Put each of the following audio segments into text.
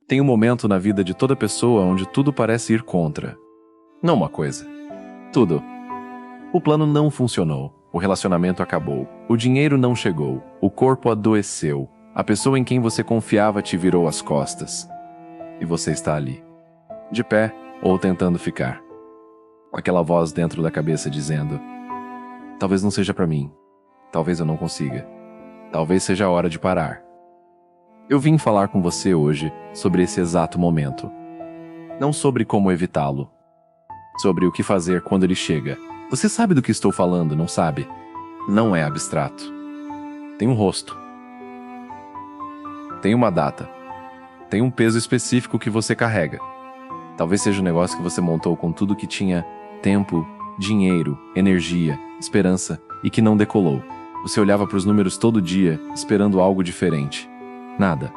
Tem um momento na vida de toda pessoa onde tudo parece ir contra. Não uma coisa. Tudo. O plano não funcionou. O relacionamento acabou. O dinheiro não chegou. O corpo adoeceu. A pessoa em quem você confiava te virou as costas. E você está ali. De pé ou tentando ficar. Com aquela voz dentro da cabeça dizendo: talvez não seja para mim. Talvez eu não consiga. Talvez seja a hora de parar. Eu vim falar com você hoje sobre esse exato momento. Não sobre como evitá-lo. Sobre o que fazer quando ele chega. Você sabe do que estou falando, não sabe? Não é abstrato. Tem um rosto. Tem uma data. Tem um peso específico que você carrega. Talvez seja um negócio que você montou com tudo que tinha tempo, dinheiro, energia, esperança e que não decolou. Você olhava para os números todo dia, esperando algo diferente. Nada.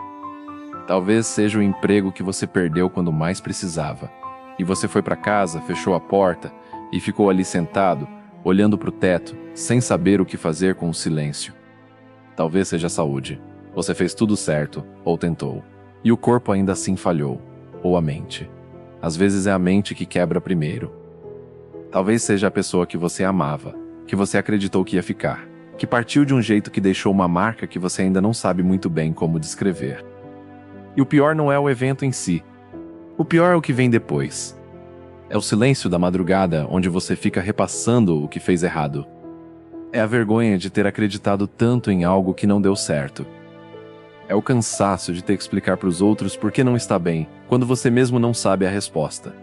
Talvez seja o emprego que você perdeu quando mais precisava. E você foi para casa, fechou a porta e ficou ali sentado, olhando para o teto, sem saber o que fazer com o silêncio. Talvez seja a saúde. Você fez tudo certo, ou tentou. E o corpo ainda assim falhou. Ou a mente. Às vezes é a mente que quebra primeiro. Talvez seja a pessoa que você amava, que você acreditou que ia ficar, que partiu de um jeito que deixou uma marca que você ainda não sabe muito bem como descrever. E o pior não é o evento em si. O pior é o que vem depois. É o silêncio da madrugada onde você fica repassando o que fez errado. É a vergonha de ter acreditado tanto em algo que não deu certo. É o cansaço de ter que explicar para os outros por que não está bem, quando você mesmo não sabe a resposta.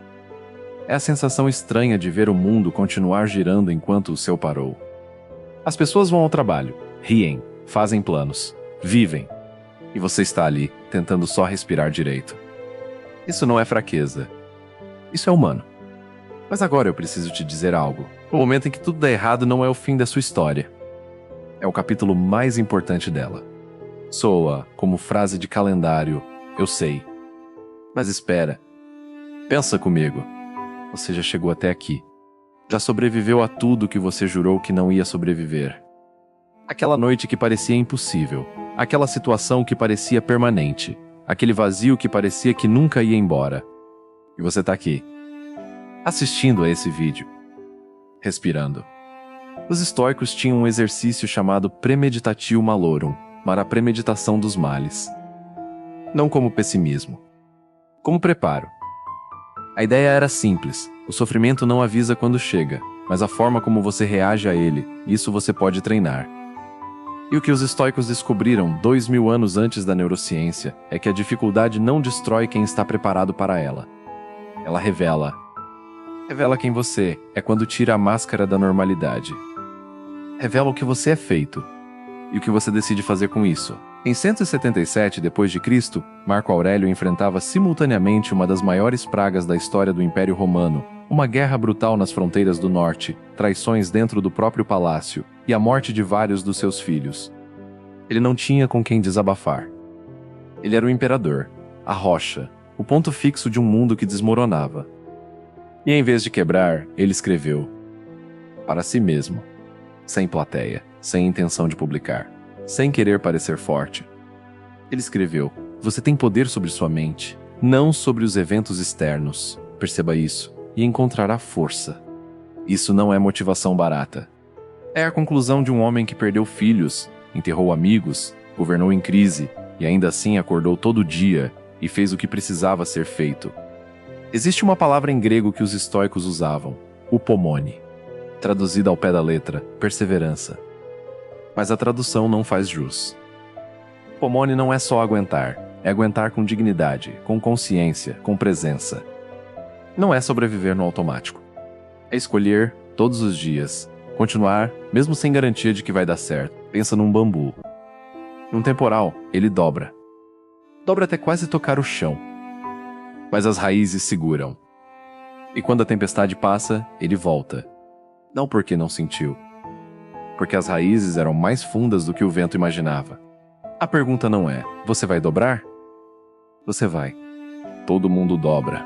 É a sensação estranha de ver o mundo continuar girando enquanto o seu parou. As pessoas vão ao trabalho, riem, fazem planos, vivem. E você está ali, tentando só respirar direito. Isso não é fraqueza. Isso é humano. Mas agora eu preciso te dizer algo. O momento em que tudo dá errado não é o fim da sua história. É o capítulo mais importante dela. Soa como frase de calendário, eu sei. Mas espera. Pensa comigo. Você já chegou até aqui. Já sobreviveu a tudo que você jurou que não ia sobreviver. Aquela noite que parecia impossível. Aquela situação que parecia permanente. Aquele vazio que parecia que nunca ia embora. E você tá aqui, assistindo a esse vídeo. Respirando. Os estoicos tinham um exercício chamado premeditatio malorum, para a premeditação dos males. Não como pessimismo. Como preparo. A ideia era simples. O sofrimento não avisa quando chega, mas a forma como você reage a ele, isso você pode treinar. E o que os estoicos descobriram 2000 anos antes da neurociência é que a dificuldade não destrói quem está preparado para ela. Ela revela. Revela quem você é quando tira a máscara da normalidade. Revela o que você é feito e o que você decide fazer com isso. Em 177 d.C., Marco Aurélio enfrentava simultaneamente uma das maiores pragas da história do Império Romano, uma guerra brutal nas fronteiras do norte, traições dentro do próprio palácio e a morte de vários dos seus filhos. Ele não tinha com quem desabafar. Ele era o imperador, a rocha, o ponto fixo de um mundo que desmoronava. E em vez de quebrar, ele escreveu para si mesmo, sem plateia, sem intenção de publicar, sem querer parecer forte. Ele escreveu: você tem poder sobre sua mente, não sobre os eventos externos. Perceba isso, e encontrará força. Isso não é motivação barata. É a conclusão de um homem que perdeu filhos, enterrou amigos, governou em crise, e ainda assim acordou todo dia e fez o que precisava ser feito. Existe uma palavra em grego que os estoicos usavam, upomone. Traduzida ao pé da letra, perseverança. Mas a tradução não faz jus. Upomone não é só aguentar, é aguentar com dignidade, com consciência, com presença. Não é sobreviver no automático. É escolher, todos os dias, continuar, mesmo sem garantia de que vai dar certo. Pensa num bambu. Num temporal, ele dobra. Dobra até quase tocar o chão. Mas as raízes seguram. E quando a tempestade passa, ele volta. Não porque não sentiu. Porque as raízes eram mais fundas do que o vento imaginava. A pergunta não é: você vai dobrar? Você vai. Todo mundo dobra.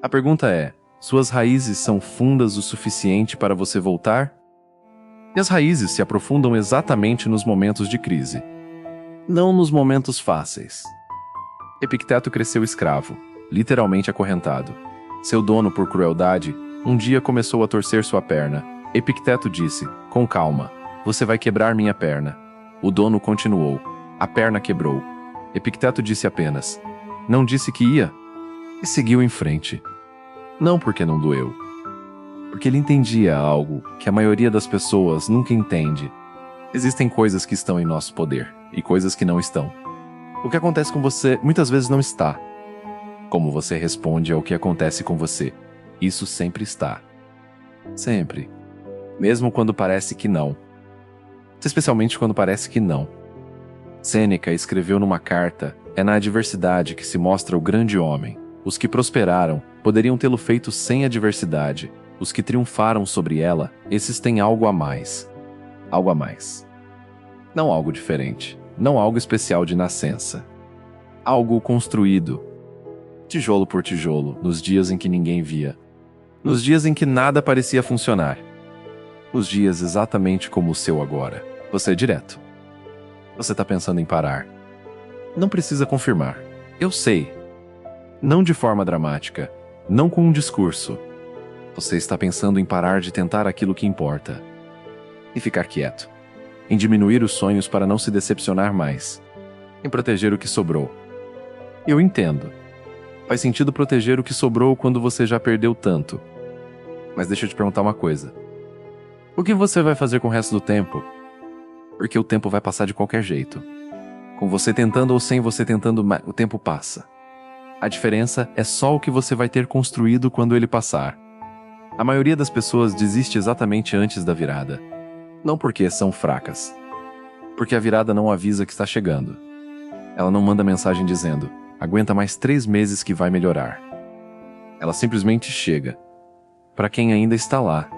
A pergunta é: suas raízes são fundas o suficiente para você voltar? E as raízes se aprofundam exatamente nos momentos de crise. Não nos momentos fáceis. Epicteto cresceu escravo, literalmente acorrentado. Seu dono, por crueldade, um dia começou a torcer sua perna. Epicteto disse, com calma, você vai quebrar minha perna. O dono continuou, a perna quebrou. Epicteto disse apenas, não disse que ia, e seguiu em frente. Não porque não doeu, porque ele entendia algo que a maioria das pessoas nunca entende. Existem coisas que estão em nosso poder e coisas que não estão. O que acontece com você muitas vezes não está. Como você responde ao que acontece com você, isso sempre está. Sempre. Mesmo quando parece que não. Especialmente quando parece que não. Sêneca escreveu numa carta, é na adversidade que se mostra o grande homem. Os que prosperaram poderiam tê-lo feito sem adversidade. Os que triunfaram sobre ela, esses têm algo a mais. Algo a mais. Não algo diferente. Não algo especial de nascença. Algo construído. Tijolo por tijolo, nos dias em que ninguém via. Nos dias em que nada parecia funcionar. Os dias exatamente como o seu agora. Você é direto. Você está pensando em parar. Não precisa confirmar. Eu sei. Não de forma dramática. Não com um discurso. Você está pensando em parar de tentar aquilo que importa. Em ficar quieto. Em diminuir os sonhos para não se decepcionar mais. Em proteger o que sobrou. Eu entendo. Faz sentido proteger o que sobrou quando você já perdeu tanto. Mas deixa eu te perguntar uma coisa. O que você vai fazer com o resto do tempo? Porque o tempo vai passar de qualquer jeito. Com você tentando ou sem você tentando, o tempo passa. A diferença é só o que você vai ter construído quando ele passar. A maioria das pessoas desiste exatamente antes da virada. Não porque são fracas. Porque a virada não avisa que está chegando. Ela não manda mensagem dizendo, aguenta mais 3 meses que vai melhorar. Ela simplesmente chega. Para quem ainda está lá.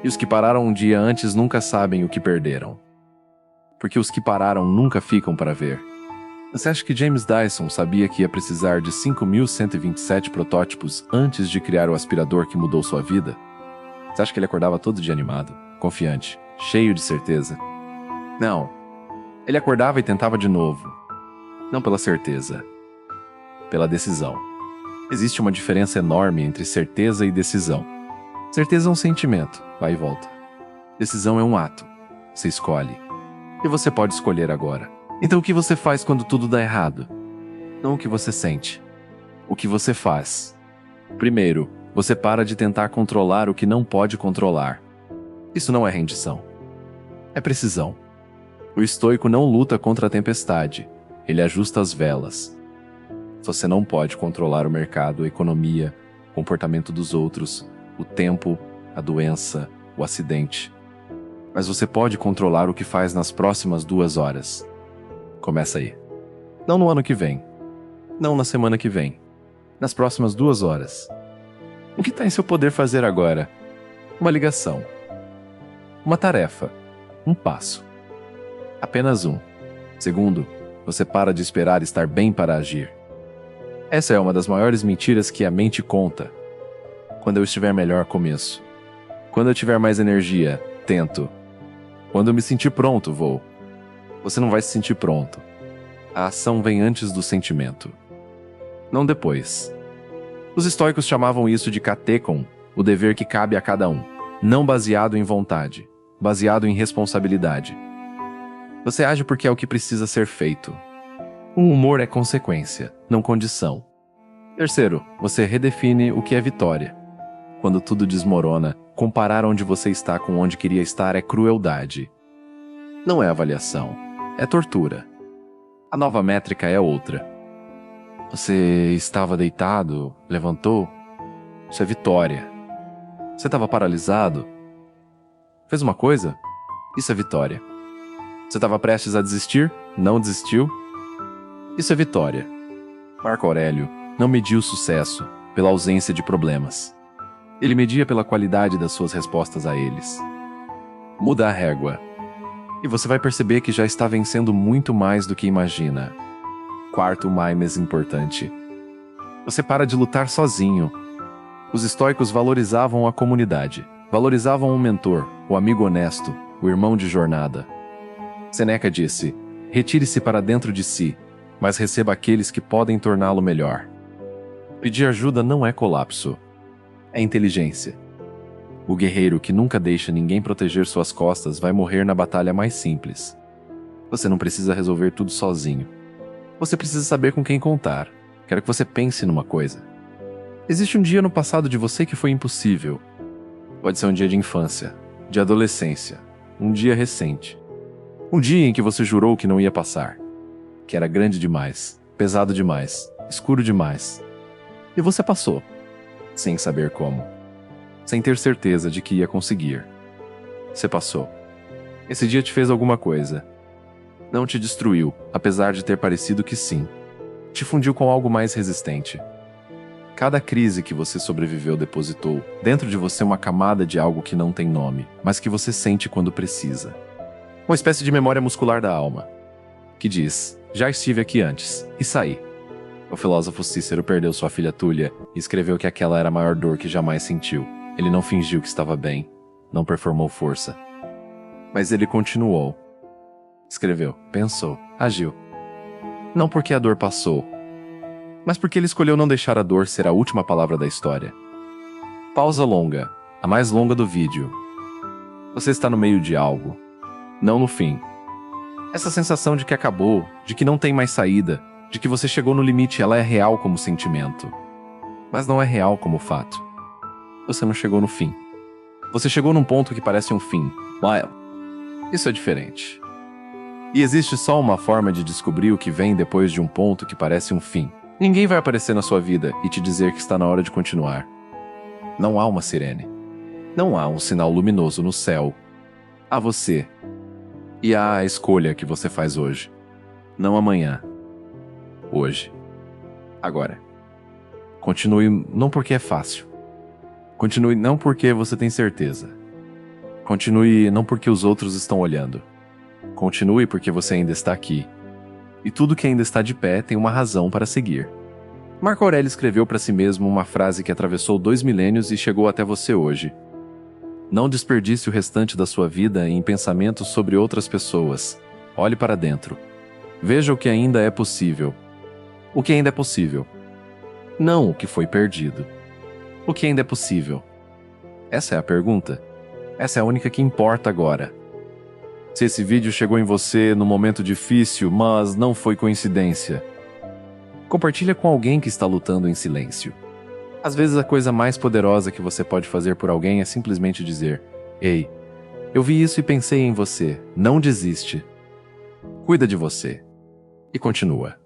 E os que pararam um dia antes nunca sabem o que perderam. Porque os que pararam nunca ficam para ver. Você acha que James Dyson sabia que ia precisar de 5.127 protótipos antes de criar o aspirador que mudou sua vida? Você acha que ele acordava todo dia animado, confiante, cheio de certeza? Não. Ele acordava e tentava de novo. Não pela certeza. Pela decisão. Existe uma diferença enorme entre certeza e decisão. Certeza é um sentimento, vai e volta. Decisão é um ato. Você escolhe. E você pode escolher agora. Então o que você faz quando tudo dá errado? Não o que você sente. O que você faz. Primeiro, você para de tentar controlar o que não pode controlar. Isso não é rendição. É precisão. O estoico não luta contra a tempestade. Ele ajusta as velas. Você não pode controlar o mercado, a economia, o comportamento dos outros, o tempo, a doença, o acidente. Mas você pode controlar o que faz nas próximas 2 horas. Começa aí. Não no ano que vem. Não na semana que vem. Nas próximas 2 horas. O que está em seu poder fazer agora? Uma ligação. Uma tarefa. Um passo. Apenas um. Segundo, você para de esperar estar bem para agir. Essa é uma das maiores mentiras que a mente conta. Quando eu estiver melhor, começo. Quando eu tiver mais energia, tento. Quando eu me sentir pronto, vou. Você não vai se sentir pronto. A ação vem antes do sentimento. Não depois. Os estoicos chamavam isso de katekon, o dever que cabe a cada um. Não baseado em vontade, baseado em responsabilidade. Você age porque é o que precisa ser feito. O humor é consequência, não condição. Terceiro, você redefine o que é vitória. Quando tudo desmorona, comparar onde você está com onde queria estar é crueldade. Não é avaliação, é tortura. A nova métrica é outra. Você estava deitado, levantou? Isso é vitória. Você estava paralisado? Fez uma coisa? Isso é vitória. Você estava prestes a desistir? Não desistiu? Isso é vitória. Marco Aurélio não mediu sucesso pela ausência de problemas. Ele media pela qualidade das suas respostas a eles. Muda a régua. E você vai perceber que já está vencendo muito mais do que imagina. Quarto, mais importante. Você para de lutar sozinho. Os estoicos valorizavam a comunidade. Valorizavam um mentor, o amigo honesto, o irmão de jornada. Sêneca disse, retire-se para dentro de si. mas receba aqueles que podem torná-lo melhor. Pedir ajuda não é colapso, é inteligência. O guerreiro que nunca deixa ninguém proteger suas costas vai morrer na batalha mais simples. Você não precisa resolver tudo sozinho. Você precisa saber com quem contar. Quero que você pense numa coisa. Existe um dia no passado de você que foi impossível. Pode ser um dia de infância, de adolescência, um dia recente. Um dia em que você jurou que não ia passar. Que era grande demais, pesado demais, escuro demais. E você passou, sem saber como. Sem ter certeza de que ia conseguir. Você passou. Esse dia te fez alguma coisa. Não te destruiu, apesar de ter parecido que sim. Te fundiu com algo mais resistente. Cada crise que você sobreviveu depositou dentro de você uma camada de algo que não tem nome, mas que você sente quando precisa. Uma espécie de memória muscular da alma, que diz, já estive aqui antes, e saí. O filósofo Cícero perdeu sua filha Túlia e escreveu que aquela era a maior dor que jamais sentiu. Ele não fingiu que estava bem, não performou força. Mas ele continuou. Escreveu, pensou, agiu. Não porque a dor passou, mas porque ele escolheu não deixar a dor ser a última palavra da história. Pausa longa, a mais longa do vídeo. Você está no meio de algo, não no fim. Essa sensação de que acabou, de que não tem mais saída, de que você chegou no limite, ela é real como sentimento. Mas não é real como fato. Você não chegou no fim. Você chegou num ponto que parece um fim. Isso é diferente. E existe só uma forma de descobrir o que vem depois de um ponto que parece um fim. Ninguém vai aparecer na sua vida e te dizer que está na hora de continuar. Não há uma sirene. Não há um sinal luminoso no céu. Há você. E há a escolha que você faz hoje. Não amanhã. Hoje. Agora. Continue não porque é fácil. Continue não porque você tem certeza. Continue não porque os outros estão olhando. Continue porque você ainda está aqui. E tudo que ainda está de pé tem uma razão para seguir. Marco Aurélio escreveu para si mesmo uma frase que atravessou 2 milênios e chegou até você hoje. Não desperdice o restante da sua vida em pensamentos sobre outras pessoas. Olhe para dentro. Veja o que ainda é possível. O que ainda é possível. Não o que foi perdido. O que ainda é possível. Essa é a pergunta. Essa é a única que importa agora. Se esse vídeo chegou em você num momento difícil, mas não foi coincidência, compartilha com alguém que está lutando em silêncio. Às vezes a coisa mais poderosa que você pode fazer por alguém é simplesmente dizer: Ei, eu vi isso e pensei em você. Não desiste. Cuida de você. E continua.